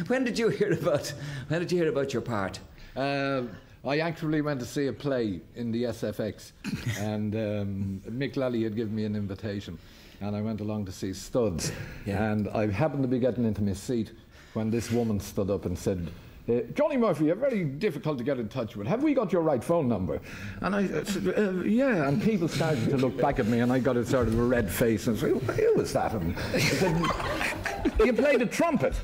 When did you hear about your part? I actually went to see a play in the SFX, and Mick Lally had given me an invitation, and I went along to see Studs. Yeah. And I happened to be getting into my seat when this woman stood up and said, Johnny Murphy, you're very difficult to get in touch with. Have we got your right phone number? And I said, yeah. And people started to look back at me, and I got a sort of a red face and said, who was that? And she said, you play the trumpet.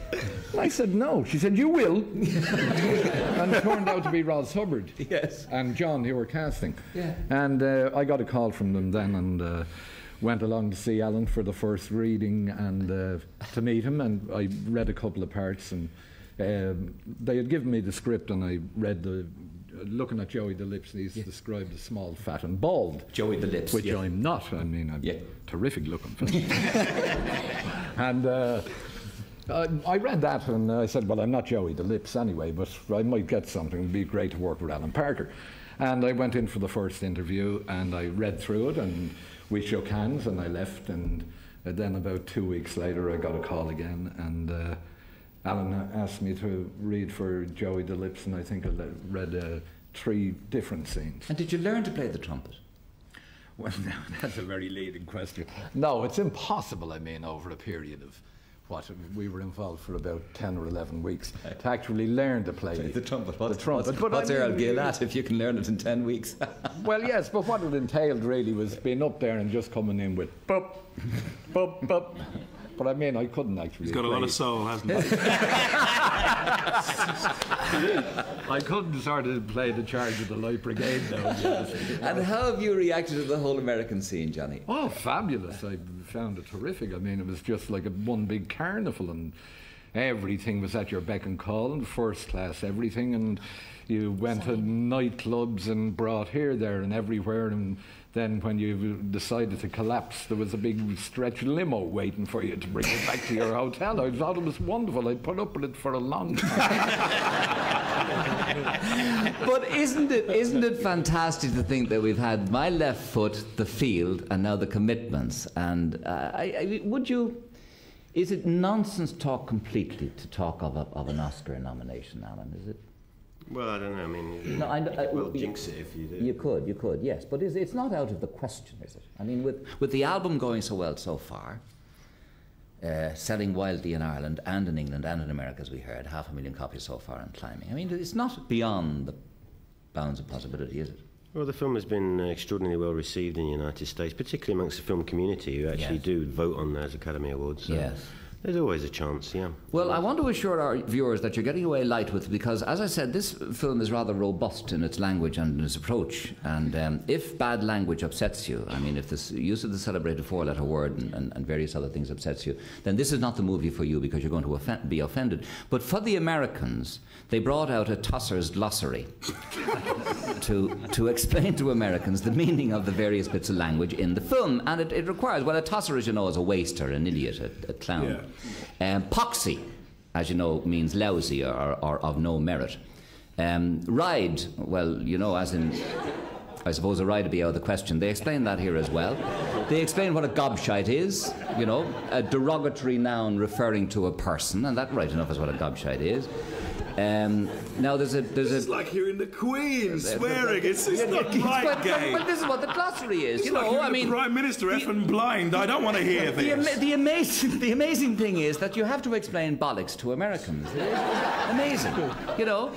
And I said, no. She said, you will. And it turned out to be Ros Hubbard. Yes. And John, who were casting. Yeah. And I got a call from them then, and went along to see Alan for the first reading and to meet him, and I read a couple of parts, and they had given me the script, and I read looking at Joey The Lips, and he's described as small, fat and bald. Joey The Lips. Which I'm not. I mean, I'm terrific looking. And I read that, and I said, well, I'm not Joey The Lips anyway, but I might get something. It'd be great to work with Alan Parker. And I went in for the first interview, and I read through it, and we shook hands, and I left, and then about 2 weeks later I got a call again, and Alan asked me to read for Joey The Lips, and I think I read 3 different scenes. And did you learn to play the trumpet? Well, no, that's a very leading question. No, it's impossible, I mean, over a period of, we were involved for about 10 or 11 weeks to actually learn to play the trumpet. What's Earl Gill at if you can learn it in 10 weeks? Well, yes, but what it entailed really was being up there and just coming in with bop, bop, bop. But I mean, I couldn't actually. He's got a lot of soul, hasn't he? I couldn't sort of play the charge of the Light Brigade though. And how have you reacted to the whole American scene, Johnny? Oh, fabulous. I found it terrific. I mean, it was just like one big carnival, and everything was at your beck and call, and first class everything, and you went to nightclubs and brought here, there and everywhere, and then when you decided to collapse, there was a big stretch limo waiting for you to bring you back to your hotel. I thought it was wonderful. I'd put up with it for a long time. But isn't it fantastic to think that we've had My Left Foot, The Field, and now The Commitments? And is it nonsense talk completely to talk of an Oscar nomination, Alan? Is it? Well, I don't know. I mean, well, jinx it if you do. You could, yes. But it's not out of the question, is it? I mean, with the album going so well so far, selling wildly in Ireland and in England and in America, as we heard, 500,000 copies so far and climbing. I mean, it's not beyond the bounds of possibility, is it? Well, the film has been extraordinarily well received in the United States, particularly amongst the film community who actually do vote on those Academy Awards. So yes. There's always a chance, yeah. Well, I want to assure our viewers that you're getting away light with, because, as I said, this film is rather robust in its language and in its approach. And if bad language upsets you, I mean, if the use of the celebrated 4-letter word and various other things upsets you, then this is not the movie for you, because you're going to be offended. But for the Americans, they brought out a Tusser's glossary to explain to Americans the meaning of the various bits of language in the film. And it requires, well, a Tusser, as you know, is a waster, an idiot, a clown. Yeah. Poxy, as you know, means lousy or of no merit. Ride, well, you know, as in, I suppose a ride would be out of the question. They explain that here as well. They explain what a gobshite is, you know, a derogatory noun referring to a person, and that right enough is what a gobshite is. Now this is like hearing the Queen swearing. It's not right, Gay. But this is what the glossary is. It's like I mean, the Prime Minister effing blind. I don't want to hear this. The amazing thing is that you have to explain bollocks to Americans. It's amazing, you know.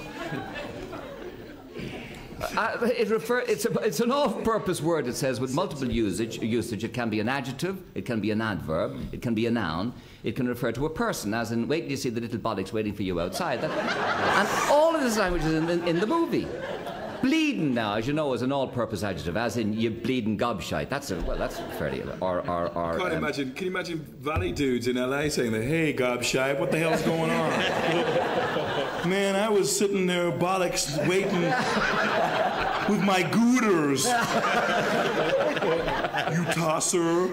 It's an all-purpose word, it says, with multiple usage. It can be an adjective, it can be an adverb, it can be a noun, it can refer to a person, as in, wait till you see the little bollocks waiting for you outside. And all of this language is in the movie. Bleeding now, as you know, is an all-purpose adjective, as in you bleeding gobshite. That's fairly. Can you imagine valley dudes in LA saying that, hey, gobshite, what the hell's going on? Man, I was sitting there, bollocks, waiting with my gooters. You tosser.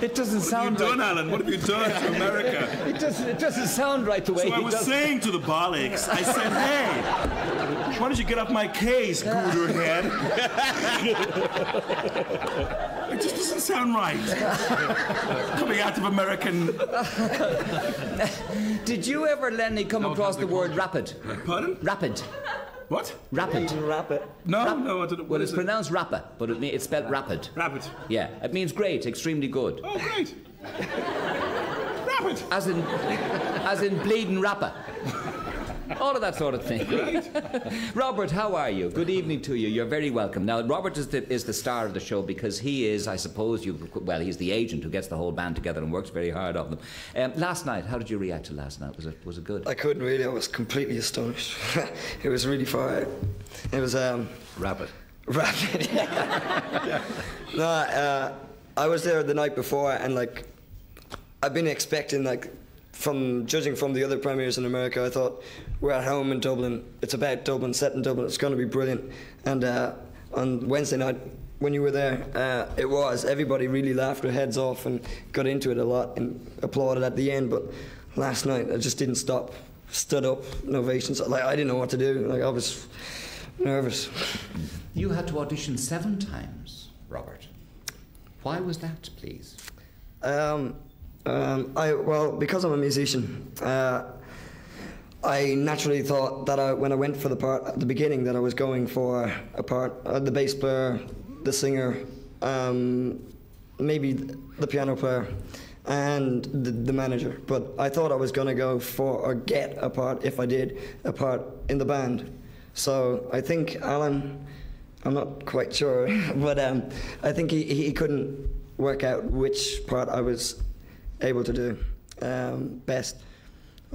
It doesn't sound What have you done, right. Alan? What have you done to America? It doesn't sound right the way So I was saying to the bollocks, I said, hey, why don't you get off my case, gooter head? It just doesn't sound right. Coming out of American... Did you ever, Lenny, come across the word rapid? Pardon? Rapid. What? Rapid. No, no, I don't know. Well, it's pronounced rapper, but it's spelled rapid. Rapid. Yeah, it means great, extremely good. Oh, great. Rapid. As in bleeding rapper. All of that sort of thing. Right. Robert, how are you? Good evening to you. You're very welcome. Now, Robert is the star of the show because he is, I suppose, he's the agent who gets the whole band together and works very hard on them. Last night, how did you react to last night? Was it good? I couldn't really. I was completely astonished. It was really far out. It was Rapid. rapid. No, I was there the night before, and like I've been expecting, like, from judging from the other premieres in America, I thought we're at home in Dublin. It's about Dublin, set in Dublin. It's going to be brilliant. And on Wednesday night, when you were there, everybody really laughed their heads off and got into it a lot and applauded at the end. But last night, I just didn't stop. Stood up, ovations. Like, I didn't know what to do. Like, I was nervous. You had to audition 7 times, Robert. Why was that, please? Well, because I'm a musician, I naturally thought that when I went for the part at the beginning, that I was going for a part, the bass player, the singer, maybe the piano player, and the manager. But I thought I was going to go for, or get a part, if I did, a part in the band. So I think Alan, I'm not quite sure, but I think he couldn't work out which part I was able to do best,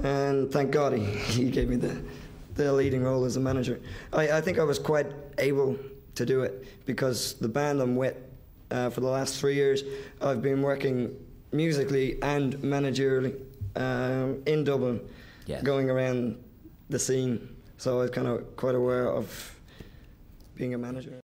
and thank God he gave me the leading role as a manager. I think I was quite able to do it because the band I'm with for the last 3 years, I've been working musically and managerially in Dublin, Yes. going around the scene, so I was kind of quite aware of being a manager.